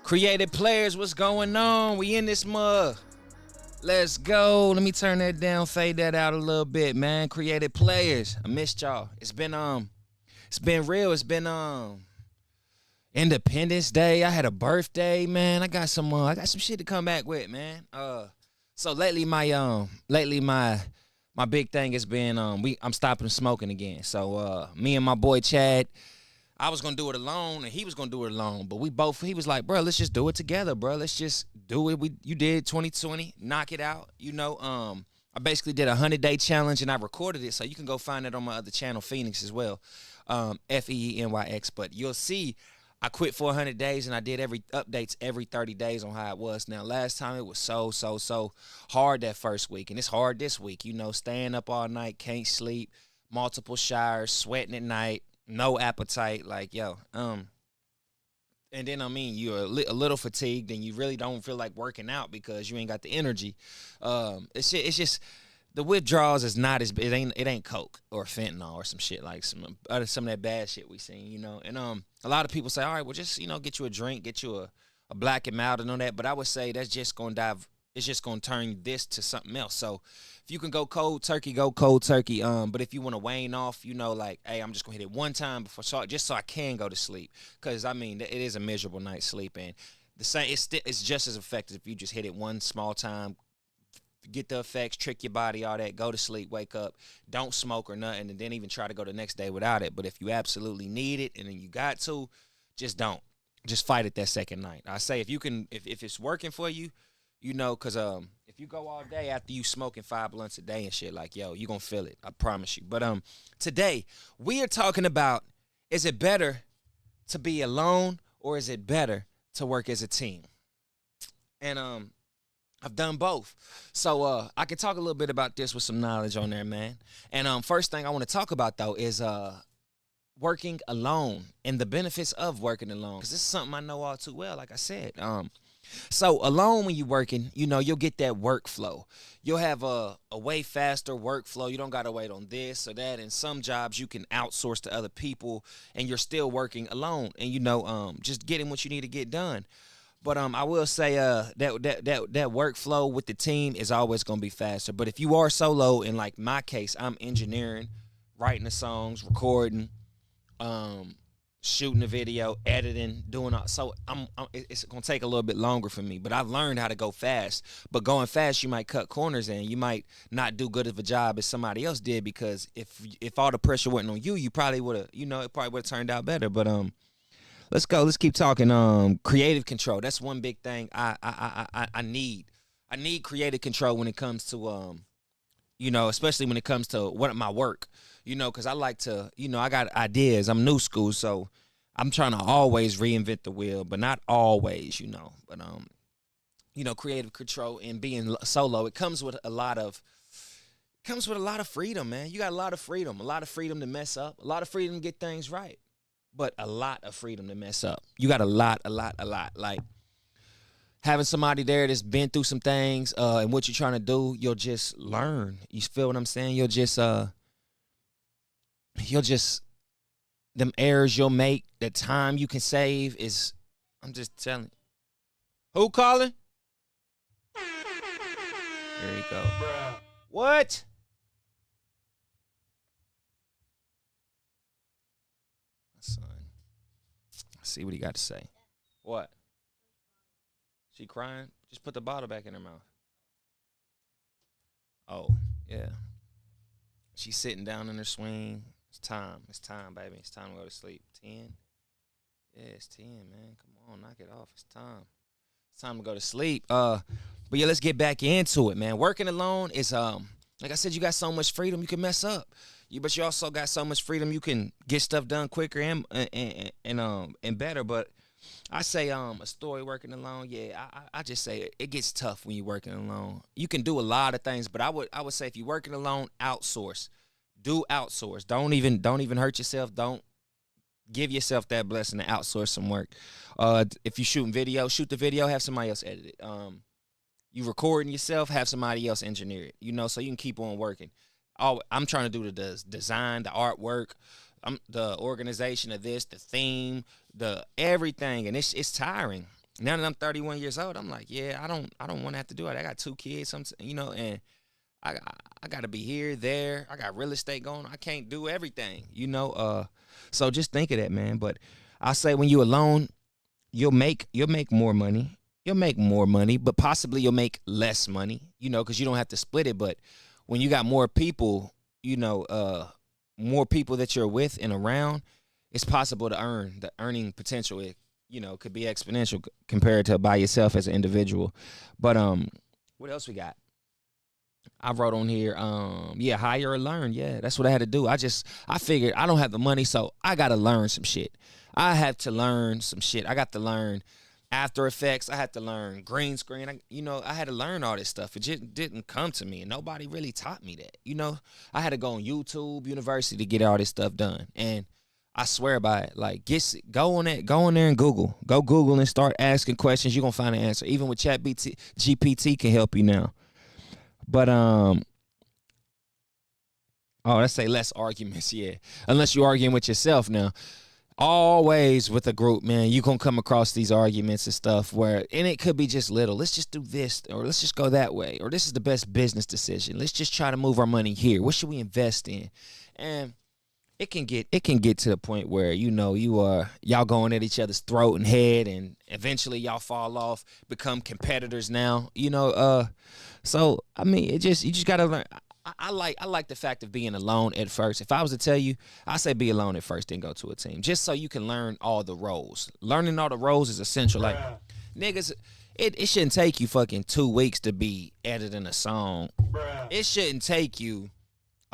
Creative players, what's going on? We in this mug. Let's go. Let me turn that down, fade that out a little bit, man. Creative players. I missed y'all. It's been real. It's been Independence Day. I had a birthday, man. I got some shit to come back with, man. So lately my big thing has been I'm stopping smoking again. So me and my boy Chad, I was gonna do it alone, and he was gonna do it alone. But he was like, bro, let's just do it together, bro. Let's just do it. You did 2020, knock it out. I basically did a 100-day challenge, and I recorded it, so you can go find it on my other channel, Phoenix, as well, FEENYX. But you'll see, I quit for 100 days, and I did updates every 30 days on how it was. Now, last time it was so hard that first week, and it's hard this week. Staying up all night, can't sleep, multiple showers, sweating at night. No appetite, like and then you're a little fatigued, and you really don't feel like working out because you ain't got the energy. It's just the withdrawals is not as it ain't coke or fentanyl or some shit like some of that bad shit we seen, and a lot of people say, all right, well, just get you a drink, get you a black and mild and all that, but I would say that's just gonna dive. It's just gonna turn this to something else. So if you can go cold turkey, go cold turkey. But if you want to wane off, like, hey, I'm just gonna hit it one time just so I can go to sleep. Cause it is a miserable night's sleep, and it's just as effective if you just hit it one small time, get the effects, trick your body, all that, go to sleep, wake up, don't smoke or nothing, and then even try to go the next day without it. But if you absolutely need it and then you got to, just don't. Just fight it that second night. I say if it's working for you, because if you go all day after you smoking 5 blunts a day and shit, like, yo, you gonna feel it. I promise you. But today we are talking about, is it better to be alone or is it better to work as a team? And I've done both, so I can talk a little bit about this with some knowledge on there, man. And first thing I want to talk about though is working alone and the benefits of working alone, because this is something I know all too well. Like I said, so alone when you're working, you'll get that workflow. You'll have a way faster workflow. You don't got to wait on this or that. And some jobs you can outsource to other people, and you're still working alone, and just getting what you need to get done. But I will say that workflow with the team is always gonna be faster. But if you are solo, in like my case, I'm engineering, writing the songs, recording, shooting the video, editing, doing all. So it's gonna take a little bit longer for me. But I've learned how to go fast. But going fast, you might cut corners, and you might not do good of a job as somebody else did, because if all the pressure wasn't on you, you probably would have, it probably would have turned out better. But let's go. Let's keep talking. Creative control. That's one big thing I need. I need creative control when it comes to especially when it comes to my work. Because I like to, I got ideas. I'm new school, so I'm trying to always reinvent the wheel, but not always, But creative control and being solo, it comes with a lot of freedom, man. You got a lot of freedom to mess up, a lot of freedom to get things right. But a lot of freedom to mess up. You got a lot. Like having somebody there that's been through some things, and what you're trying to do, you'll just learn. You feel what I'm saying? You'll just them errors you'll make, the time you can save is, I'm just telling you. Who calling? There you go. Bruh. What? Son. See what he got to say. What? She crying? Just put the bottle back in her mouth. Oh, yeah. She's sitting down in her swing. It's time. It's time, baby. It's time to go to sleep. 10? Yeah, it's 10, man. Come on, knock it off. It's time. It's time to go to sleep. But yeah, let's get back into it, man. Working alone is like I said, you got so much freedom you can mess up. But you also got so much freedom you can get stuff done quicker and better. But I say a story working alone. Yeah, I just say it gets tough when you're working alone. You can do a lot of things, but I would say if you're working alone, outsource. Do outsource. Don't even hurt yourself. Don't give yourself that blessing to outsource some work. If you shooting video, shoot the video, have somebody else edit it. You recording yourself, have somebody else engineer it. So you can keep on working. I'm trying to do the design, the artwork, the organization of this, the theme, the everything, and it's tiring. Now that I'm 31 years old, I'm like, yeah, I don't want to have to do it. I got 2 kids, and I I got to be here, there. I got real estate going. I can't do everything. So just think of that, man. But I say when you alone, you'll make more money. You'll make more money, but possibly you'll make less money, because you don't have to split it. But when you got more people, more people that you're with and around, it's possible to earn. The earning potential, could be exponential compared to by yourself as an individual. But what else we got? I wrote on here, yeah, hire or learn. Yeah, that's what I had to do. I figured I don't have the money, so I gotta learn some shit. I have to learn some shit. I got to learn After Effects. I had to learn green screen. I had to learn all this stuff. It just didn't come to me, and nobody really taught me that. I had to go on YouTube University to get all this stuff done, and I swear by it. Like, go on there and Google and start asking questions. You're gonna find an answer. Even with Chat GPT can help you now. But oh, let's say less arguments, yeah. Unless you're arguing with yourself now. Always with a group, man, you gonna come across these arguments and stuff and it could be just little. Let's just do this, or let's just go that way, or this is the best business decision. Let's just try to move our money here. What should we invest in? And it can get to the point where y'all going at each other's throat and head, and eventually y'all fall off, become competitors now. So I mean, you just gotta learn. I like the fact of being alone at first. If I was to tell you, I say be alone at first, then go to a team, just so you can learn all the roles. Learning all the roles is essential. Like, niggas, it shouldn't take you fucking 2 weeks to be editing a song. It shouldn't take you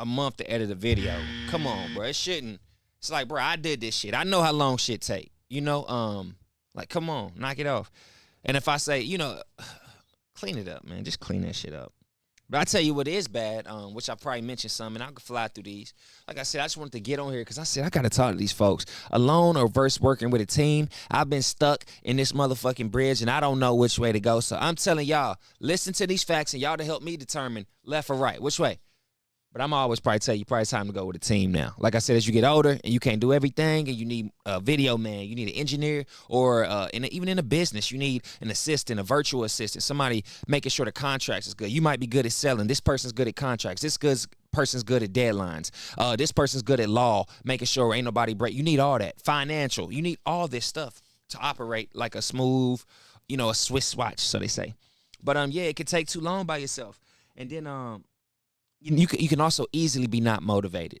a month to edit a video. Come on, bro. It shouldn't. It's like, bro, I did this shit. I know how long shit take. Like, come on, knock it off. And if I say, clean it up, man. Just clean that shit up. But I tell you what is bad, which I probably mentioned some, and I can fly through these. Like I said, I just wanted to get on here because I said I got to talk to these folks. Alone or versus working with a team, I've been stuck in this motherfucking bridge, and I don't know which way to go. So I'm telling y'all, listen to these facts, and y'all to help me determine left or right, which way. But I'm always probably tell you, probably it's time to go with a team now. Like I said, as you get older and you can't do everything, and you need a video man, you need an engineer, or even in a business, you need an assistant, a virtual assistant, somebody making sure the contracts is good. You might be good at selling. This person's good at contracts. Person's good at deadlines. This person's good at law, making sure ain't nobody break. You need all that. Financial. You need all this stuff to operate like a smooth, a Swiss watch, so they say. But yeah, it could take too long by yourself. And then you can also easily be not motivated.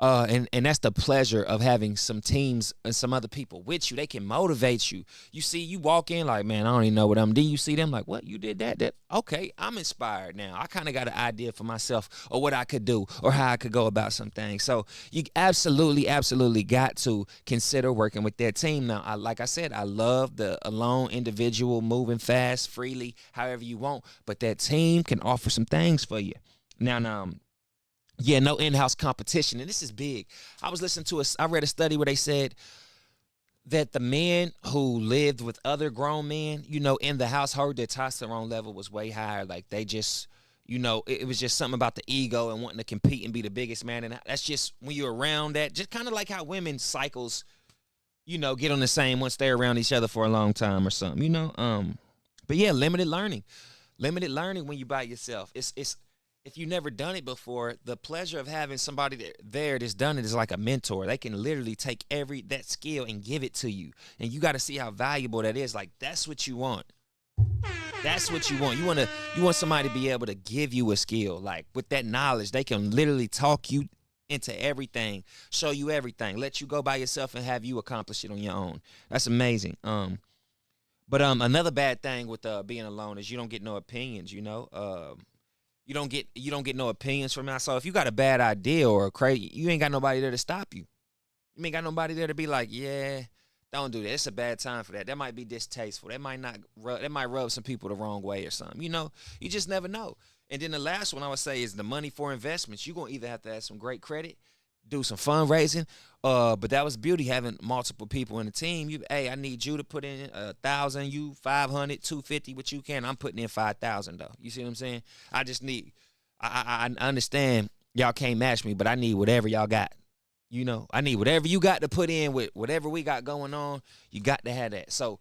And that's the pleasure of having some teams and some other people with you. They can motivate you. You see, you walk in like, man, I don't even know what I'm doing. You see them like, what? You did that? Okay, I'm inspired now. I kind of got an idea for myself or what I could do or how I could go about some things. So you absolutely, absolutely got to consider working with that team. Now, like I said, I love the alone individual moving fast, freely, however you want. But that team can offer some things for you. Now, yeah, no in-house competition, and this is big. I read a study where they said that the men who lived with other grown men, in the household, their testosterone level was way higher. Like, they just, it was just something about the ego and wanting to compete and be the biggest man. And that's just when you're around that, just kind of like how women cycles, get on the same once they're around each other for a long time or something, But yeah, limited learning when you by yourself. It's if you've never done it before, the pleasure of having somebody there that's done it is like a mentor. They can literally take that skill and give it to you. And you got to see how valuable that is. Like, that's what you want. That's what you want. You want somebody to be able to give you a skill. Like, with that knowledge, they can literally talk you into everything, show you everything, let you go by yourself and have you accomplish it on your own. That's amazing. But another bad thing with being alone is you don't get no opinions, You don't get no opinions from that. So if you got a bad idea or a crazy, you ain't got nobody there to stop you. You ain't got nobody there to be like, yeah, don't do that. It's a bad time for that. That might be distasteful. That might rub some people the wrong way or something. You just never know. And then the last one I would say is the money for investments. You're gonna either have to have some great credit, do some fundraising. But that was beauty, having multiple people in the team. Hey, I need you to put in 1,000, you 500, 250, what you can. I'm putting in 5,000 though. You see what I'm saying? I just need. I understand y'all can't match me, but I need whatever y'all got. I need whatever you got to put in with whatever we got going on. You got to have that. So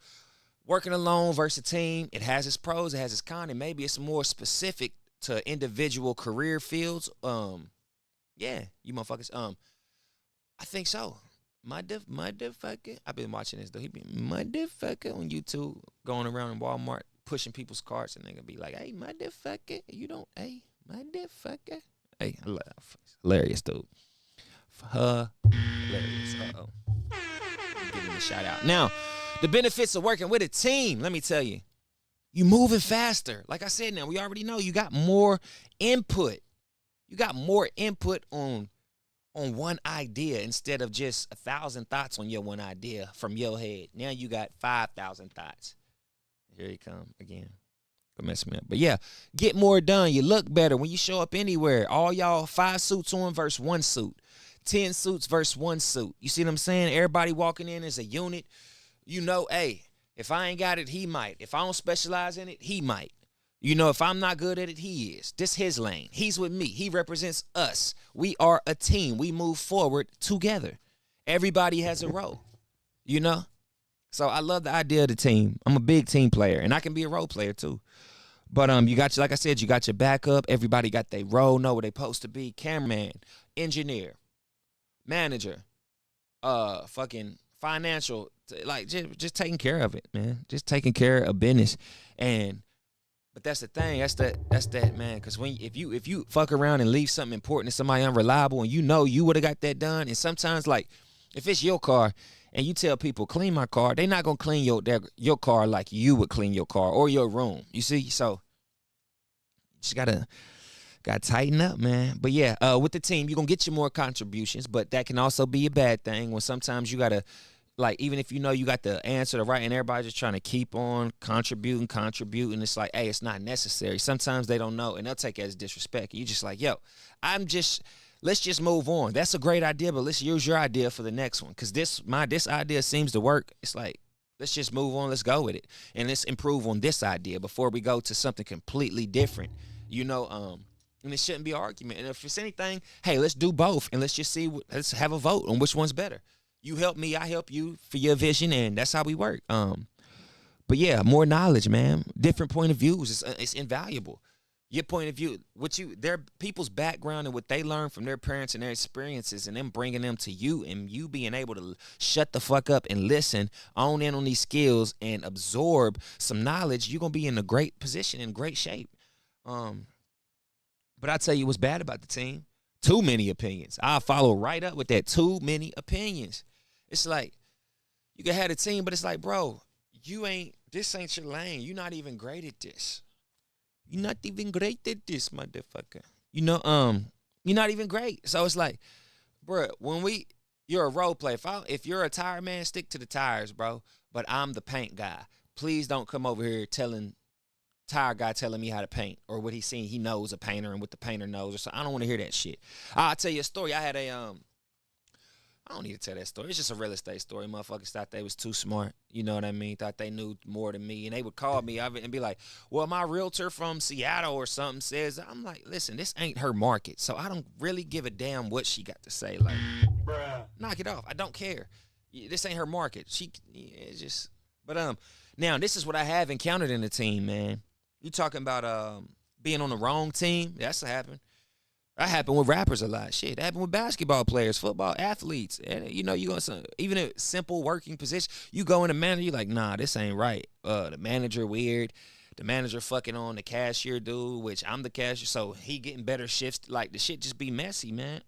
Working alone versus a team, it has its pros, it has its cons, and maybe it's more specific to individual career fields. Yeah, you motherfuckers. I think so. My fucker. I've been watching this though. He be my fucker on YouTube, going around in Walmart pushing people's carts, and they gonna be like, "Hey, my fucker, you don't, hey, my fucker." Hey, hilarious dude. Hilarious. Give him a shout out. Now, the benefits of working with a team. Let me tell you, you moving faster. Like I said, now we already know you got more input. You got more input on one idea instead of just 1,000 thoughts on your one idea from your head. Now you got 5,000 thoughts. Here he come again. Go mess me up. But yeah, get more done. You look better when you show up anywhere. All y'all 5 suits on versus 1 suit. 10 suits versus 1 suit. You see what I'm saying? Everybody walking in as a unit. You know, hey, if I ain't got it, he might. If I don't specialize in it, he might. You know, if I'm not good at it, he is. This his lane. He's with me. He represents us. We are a team. We move forward together. Everybody has a role, you know? So I love the idea of the team. I'm a big team player, and I can be a role player too. But you got like I said, you got your backup. Everybody got their role, know where they supposed to be. Cameraman, engineer, manager, fucking financial, like just taking care of it, man. Just taking care of business. But that's the thing. That's that, man. Because if you fuck around and leave something important to somebody unreliable, and you know you would have got that done, and sometimes like if it's your car and you tell people clean my car, they're not gonna clean your car like you would clean your car or your room. You see, so you just gotta tighten up, man. But yeah, with the team, you're gonna get you more contributions, but that can also be a bad thing when sometimes you gotta. Like, even if you know you got the answer to right and everybody's just trying to keep on contributing, it's like, hey, it's not necessary. Sometimes they don't know, and they'll take it as disrespect. You just like, yo, let's just move on. That's a great idea, but let's use your idea for the next one. Because this idea seems to work. It's like, let's just move on. Let's go with it. And let's improve on this idea before we go to something completely different. You know, and it shouldn't be an argument. And if it's anything, hey, let's do both. And let's just see, let's have a vote on which one's better. You help me, I help you for your vision, and that's how we work. But yeah, more knowledge, man. Different point of views. It's invaluable. Your point of view, their people's background and what they learn from their parents and their experiences, and them bringing them to you, and you being able to shut the fuck up and listen, own in on these skills, and absorb some knowledge. You're gonna be in a great position, in great shape. But I tell you what's bad about the team. Too many opinions. I'll follow right up with that. Too many opinions. It's like, you can have a team, but it's like, bro, this ain't your lane. You're not even great at this. You're not even great at this, motherfucker. You know, you're not even great. So it's like, bro, you're a role player. If you're a tire man, stick to the tires, bro. But I'm the paint guy. Please don't come over here telling me how to paint or what he's seen. He knows a painter and what the painter knows. Or so I don't want to hear that shit. I'll tell you a story. I had I don't need to tell that story. It's just a real estate story. Motherfuckers thought they was too smart. You know what I mean? Thought they knew more than me. And they would call me and be like, well, my realtor from Seattle or something says, I'm like, listen, this ain't her market. So I don't really give a damn what she got to say. Like, bruh, knock it off. I don't care. This ain't her market. It's just, but now this is what I have encountered in the team, man. You talking about being on the wrong team? That's what happened. That happened with rappers a lot. Shit, that happened with basketball players, football athletes. And you know, even a simple working position, you go in a manager, you're like, nah, this ain't right. The manager weird. The manager fucking on the cashier dude, which I'm the cashier, so he getting better shifts. Like, the shit just be messy, man.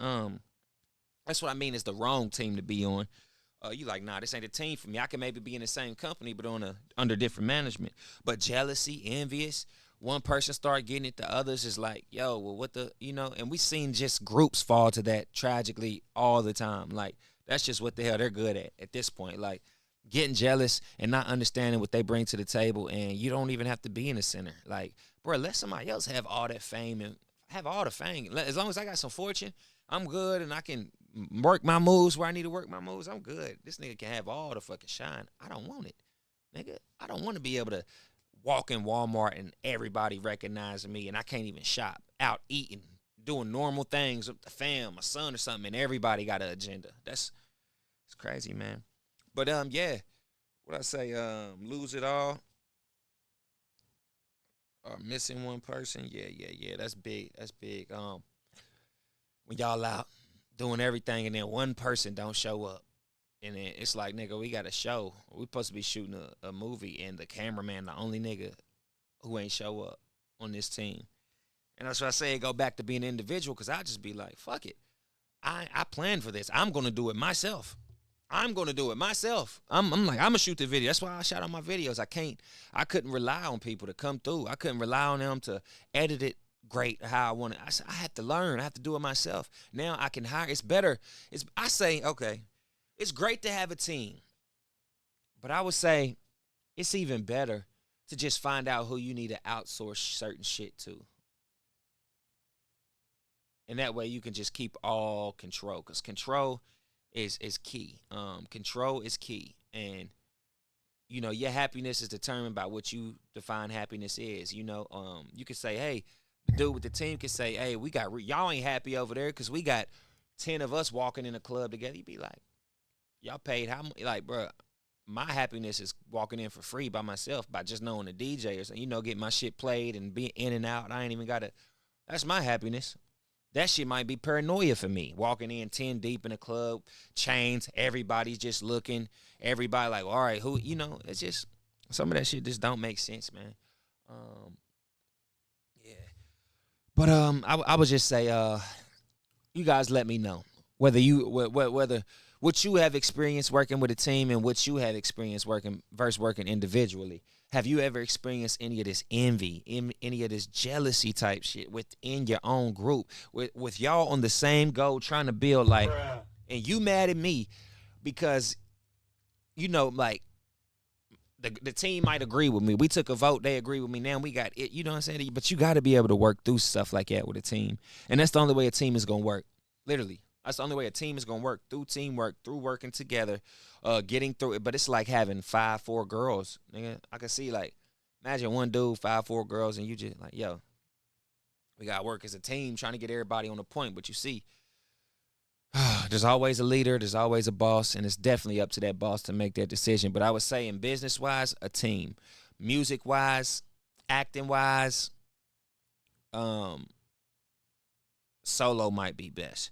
That's what I mean is the wrong team to be on. You like, nah, this ain't a team for me. I can maybe be in the same company, but under different management. But jealousy, envious, one person start getting it, the others is like, yo, well, what the, you know, and we seen just groups fall to that tragically all the time. Like, that's just what the hell they're good at this point. Like, getting jealous and not understanding what they bring to the table, and you don't even have to be in the center. Like, bro, let somebody else have all that fame and have all the fame. As long as I got some fortune, I'm good, and I can work my moves where I need to work my moves. I'm good. This nigga can have all the fucking shine. I don't want it, nigga. I don't want to be able to walk in Walmart and everybody recognizing me, and I can't even shop, out eating, doing normal things with the fam, my son or something, and everybody got an agenda. It's crazy, man. But yeah, what I say, lose it all or missing one person. Yeah, yeah, yeah. That's big. That's big. When y'all out doing everything and then one person don't show up. And then it's like, nigga, we got a show. We supposed to be shooting a movie, and the cameraman, the only nigga who ain't show up on this team. And that's why I say it go back to being an individual, because I just be like, fuck it. I planned for this. I'm gonna do it myself. I'm gonna do it myself. I'm like, I'm gonna shoot the video. That's why I shot all my videos. I couldn't rely on people to come through. I couldn't rely on them to edit it great how I want it. I had to learn. I have to do it myself. Now I can hire. It's better. I say, okay, it's great to have a team, but I would say it's even better to just find out who you need to outsource certain shit to. And that way you can just keep all control, because control is key. Control is key. And your happiness is determined by what you define happiness is. You can say, hey, the dude with the team can say, hey, we got y'all ain't happy over there because we got 10 of us walking in a club together. You'd be like, y'all paid how much? Like, bro, my happiness is walking in for free by myself, by just knowing the DJ or something, get my shit played and be in and out. I ain't even got to. That's my happiness. That shit might be paranoia for me. Walking in 10 deep in a club, chains, everybody's just looking. Everybody like, all right, who, it's just, some of that shit just don't make sense, man. Yeah. But I would just say, you guys let me know whether what you have experienced working with a team and what you have experienced working individually. Have you ever experienced any of this envy, any of this jealousy type shit within your own group, with y'all on the same goal trying to build, like, and you mad at me because, like, the team might agree with me. We took a vote, they agree with me. Now we got it, you know what I'm saying? But you got to be able to work through stuff like that with a team. And that's the only way a team is going to work, literally. That's the only way a team is going to work, through teamwork, through working together, getting through it. But it's like having 5-4 girls. Nigga, I can see, like, imagine one dude, 5-4 girls, and you just like, yo, we got to work as a team trying to get everybody on the point. But you see, there's always a leader, there's always a boss, and it's definitely up to that boss to make that decision. But I would say in business-wise, a team. Music-wise, acting-wise, solo might be best.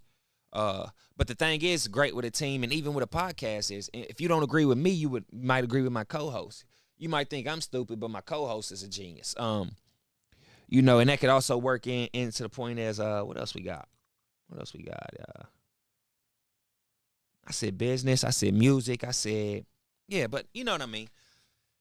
But the thing is, great with a team and even with a podcast is, if you don't agree with me, you might agree with my co-host. You might think I'm stupid, but my co-host is a genius. And that could also work into the point as, what else we got? I said business, I said music, I said, yeah, but you know what I mean.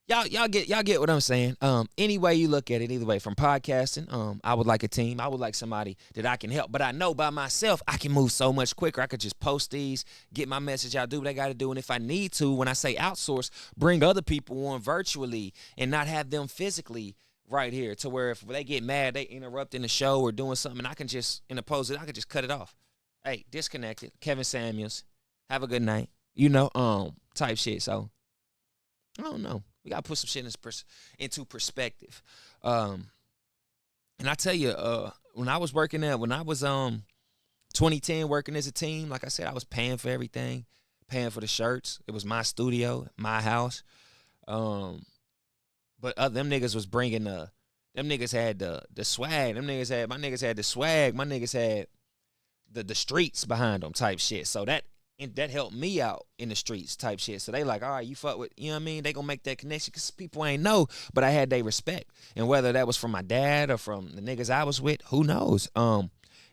Y'all get what I'm saying. Any way you look at it, either way, from podcasting, I would like a team. I would like somebody that I can help. But I know by myself, I can move so much quicker. I could just post these, get my message out, do what I got to do. And if I need to, when I say outsource, bring other people on virtually and not have them physically right here, to where if they get mad, they interrupting the show or doing something, I can just, in opposite, I can just cut it off. Hey, disconnected. Kevin Samuels, have a good night. Type shit. So, I don't know. We got to put some shit into perspective. And I tell you, when I was 2010 working as a team, like I said, I was paying for everything, paying for the shirts. It was my studio, my house. But them niggas was bringing them niggas had the swag. My niggas had the swag. My niggas had the streets behind them type shit. So that helped me out in the streets type shit. So they like, all right, you fuck with, you know what I mean? They gonna make that connection because people ain't know, but I had their respect. And whether that was from my dad or from the niggas I was with, who knows? And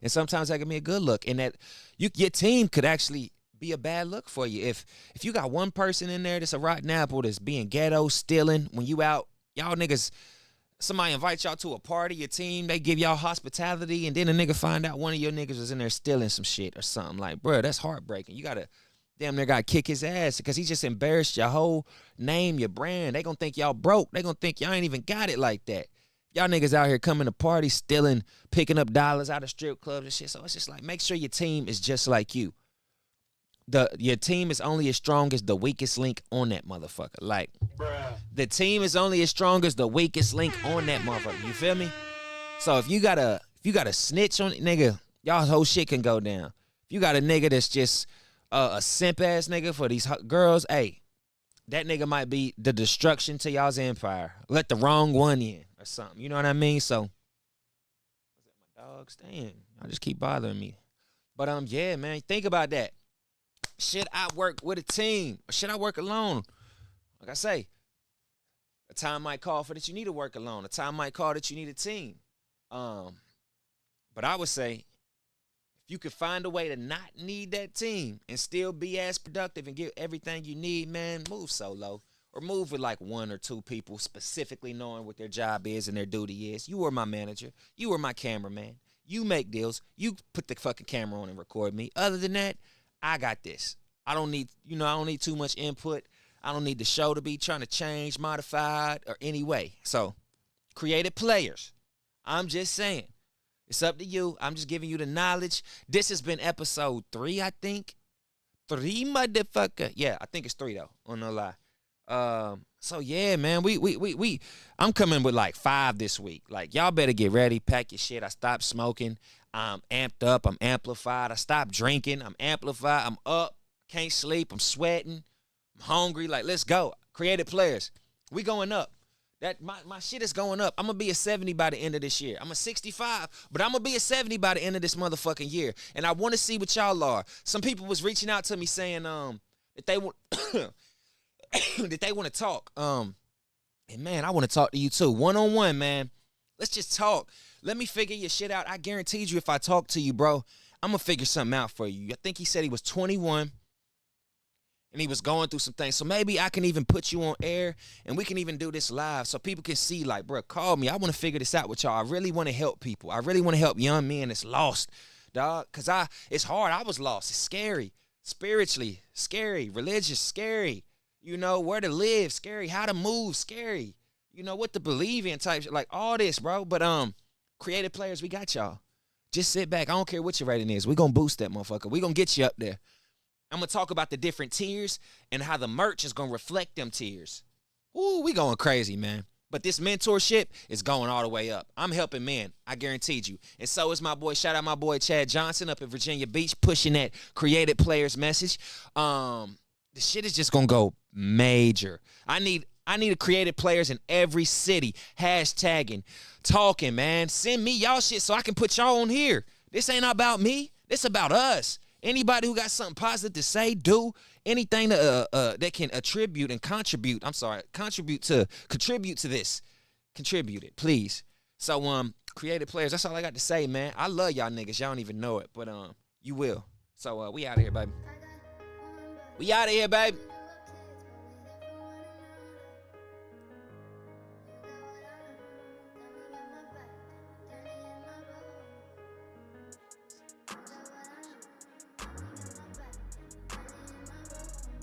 sometimes that can be a good look. And that your team could actually be a bad look for you. If you got one person in there that's a rotten apple that's being ghetto, stealing, when you out, y'all niggas, somebody invite y'all to a party, your team, they give y'all hospitality, and then a nigga find out one of your niggas was in there stealing some shit or something. Like, bro, that's heartbreaking. You gotta damn near gotta kick his ass because he just embarrassed your whole name, your brand. They gonna think y'all broke. They gonna think y'all ain't even got it like that. Y'all niggas out here coming to parties, stealing, picking up dollars out of strip clubs and shit. So it's just like, make sure your team is just like you. Your team is only as strong as the weakest link on that motherfucker. Like, the team is only as strong as the weakest link on that motherfucker. You feel me? So if you got a snitch on it, nigga, y'all whole shit can go down. If you got a nigga that's just a simp ass nigga for these girls, hey, that nigga might be the destruction to y'all's empire. Let the wrong one in or something. You know what I mean? So, my dogs, damn, y'all just keep bothering me. But yeah, man, think about that. Should I work with a team or should I work alone? Like I say, a time might call for that you need to work alone. A time might call that you need a team. But I would say, if you could find a way to not need that team and still be as productive and get everything you need, man, move solo. Or move with like one or two people specifically knowing what their job is and their duty is. You were my manager. You were my cameraman. You make deals. You put the fucking camera on and record me. Other than that, I got this. I don't need too much input. I don't need the show to be trying to change, modified, or any way. So, creative players. I'm just saying. It's up to you. I'm just giving you the knowledge. This has been episode 3, I think. 3, motherfucker. Yeah, I think it's 3 though. On no lie. So yeah, man, I'm coming with like 5 this week. Like, y'all better get ready, pack your shit. I stopped smoking. I'm amped up. I'm amplified. I stopped drinking. I'm amplified. I'm up. Can't sleep. I'm sweating. I'm hungry. Like, let's go. Creative players. We going up. That my shit is going up. I'm gonna be a 70 by the end of this year. I'm a 65, but I'm gonna be a 70 by the end of this motherfucking year. And I want to see what y'all are. Some people was reaching out to me saying that they want that they want to talk. And man, I want to talk to you too. One-on-one, man. Let's just talk. Let me figure your shit out. I guaranteed you if I talk to you, bro, I'm gonna figure something out for you. I think he said he was 21. And he was going through some things. So maybe I can even put you on air and we can even do this live so people can see, like, bro, call me. I want to figure this out with y'all. I really want to help people. I really want to help young men that's lost, dog. Because it's hard. I was lost. It's scary. Spiritually, scary. Religious, scary. You know, where to live, scary. How to move, scary. You know, what to believe in type shit. Like, all this, bro. But creative players, we got y'all. Just sit back. I don't care what your rating is. We're going to boost that motherfucker. We're going to get you up there. I'm going to talk about the different tiers and how the merch is going to reflect them tiers. Ooh, we going crazy, man. But this mentorship is going all the way up. I'm helping men. I guaranteed you. And so is my boy. Shout out my boy Chad Johnson up in Virginia Beach pushing that creative players message. The shit is just going to go major. I need a creative players in every city. Hashtagging, talking, man. Send me y'all shit so I can put y'all on here. This ain't about me. This about us. Anybody who got something positive to say, do anything that can contribute to this. Contribute it, please. So, creative players, that's all I got to say, man. I love y'all niggas. Y'all don't even know it, but you will. So, we out of here, baby. We out of here, baby.